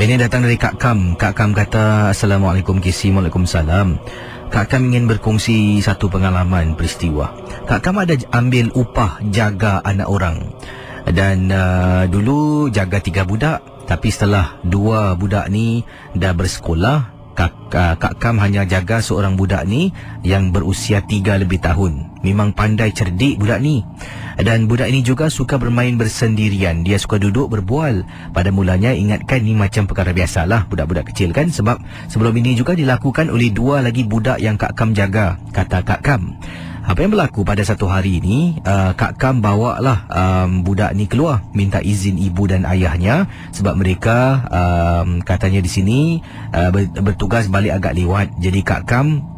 Ini datang dari Kak Kam. Kak Kam kata, Assalamualaikum KC. Waalaikumsalam. Kak Kam ingin berkongsi satu pengalaman peristiwa. Kak Kam ada ambil upah jaga anak orang. Dan dulu jaga 3 budak. Tapi setelah 2 budak ni dah bersekolah, Kak Kam hanya jaga seorang budak ni yang berusia 3 lebih tahun. Memang pandai cerdik budak ni. Dan budak ini juga suka bermain bersendirian. Dia suka duduk berbual. Pada mulanya ingatkan ni macam perkara biasalah budak-budak kecil kan. Sebab sebelum ini juga dilakukan oleh 2 lagi budak yang Kak Kam jaga, kata Kak Kam. Apa yang berlaku pada satu hari ni, Kak Kam bawa lah budak ni keluar, minta izin ibu dan ayahnya. Sebab mereka katanya di sini bertugas balik agak lewat. Jadi Kak Kam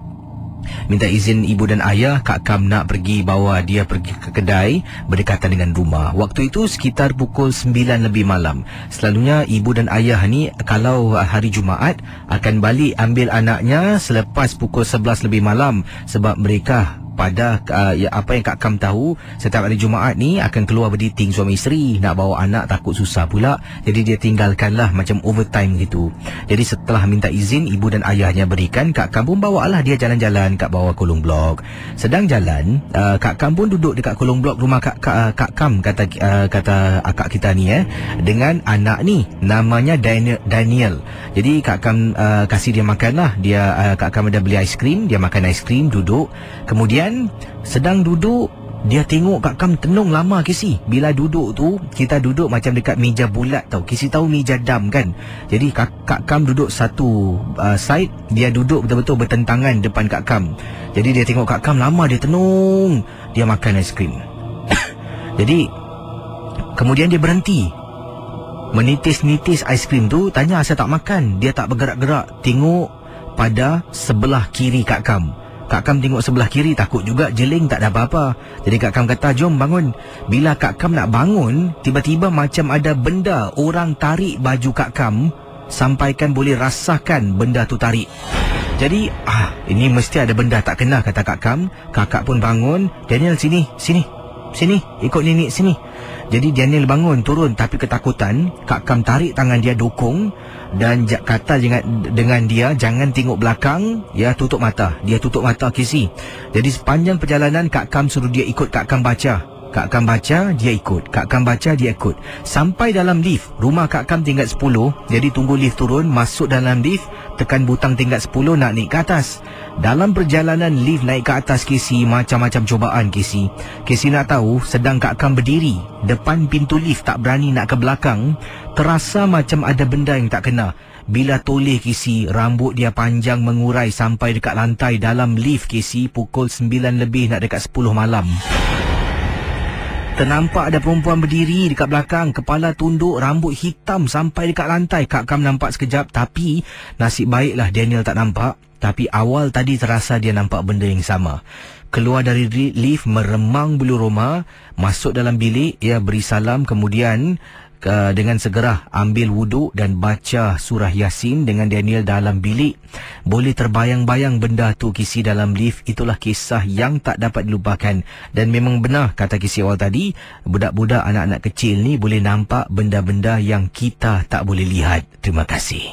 minta izin ibu dan ayah. Kak Kam nak pergi, bawa dia pergi ke kedai berdekatan dengan rumah. Waktu itu sekitar pukul 9 lebih malam. Selalunya ibu dan ayah ni kalau hari Jumaat akan balik ambil anaknya selepas pukul 11 lebih malam. Sebab mereka pada apa yang Kak Kam tahu, setiap hari Jumaat ni akan keluar berdating suami isteri. Nak bawa anak takut susah pula. Jadi dia tinggalkanlah macam overtime gitu. Jadi setelah minta izin ibu dan ayahnya berikan, Kak Kam pun bawalah dia jalan-jalan kat bawah kolong blok. Sedang jalan, Kak Kam pun duduk dekat kolong blok rumah Kak Kam, kata akak kita ni dengan anak ni namanya Daniel. Jadi Kak Kam kasih dia makan lah. Kak Kam ada beli aiskrim, dia makan aiskrim, duduk. Kemudian sedang duduk, dia tengok Kak Kam tenung lama KC. Bila duduk tu, kita duduk macam dekat meja bulat tau. KC tahu meja dam kan. Jadi Kak Kam duduk satu side, dia duduk betul-betul bertentangan depan Kak Kam. Jadi dia tengok Kak Kam lama, dia tenung, dia makan aiskrim. Jadi kemudian dia berhenti menitis-nitis aiskrim tu. Tanya asal tak makan. Dia tak bergerak-gerak, tengok pada sebelah kiri Kak Kam. Kak Kam tengok sebelah kiri, takut juga jeling, tak ada apa-apa. Jadi Kak Kam kata, jom bangun. Bila Kak Kam nak bangun, tiba-tiba macam ada benda, orang tarik baju Kak Kam, sampaikan boleh rasakan benda tu tarik. Jadi ini mesti ada benda tak kena, kata Kak Kam. Kakak pun bangun. Daniel, sini, ikut nenek sini. Jadi Daniel bangun, turun, tapi ketakutan. Kak Kam tarik tangan dia, dukung, dan kata dengan dia, jangan tengok belakang, ya, tutup mata. Dia tutup mata KC. Jadi sepanjang perjalanan Kak Kam suruh dia ikut Kak Kam baca. Kak Kam baca, dia ikut. Kak Kam baca, dia ikut. Sampai dalam lift. Rumah Kak Kam tingkat 10. Jadi tunggu lift turun, masuk dalam lift, tekan butang tingkat 10 nak naik ke atas. Dalam perjalanan lift naik ke atas KC, macam-macam cubaan KC. KC nak tahu, sedang Kak Kam berdiri depan pintu lift, tak berani nak ke belakang. Terasa macam ada benda yang tak kena. Bila toleh KC, rambut dia panjang mengurai sampai dekat lantai dalam lift KC. Pukul 9 lebih nak dekat 10 malam. Ternampak ada perempuan berdiri dekat belakang, kepala tunduk, rambut hitam sampai dekat lantai. Kak Kam nampak sekejap, tapi nasib baiklah Daniel tak nampak. Tapi awal tadi terasa dia nampak benda yang sama. Keluar dari lift, meremang bulu roma, masuk dalam bilik, ia beri salam, kemudian dengan segera ambil wuduk dan baca surah Yasin dengan Daniel dalam bilik. Boleh terbayang-bayang benda tu KC dalam lift. Itulah kisah yang tak dapat dilupakan. Dan memang benar kata KC awal tadi, budak-budak, anak-anak kecil ni boleh nampak benda-benda yang kita tak boleh lihat. Terima kasih.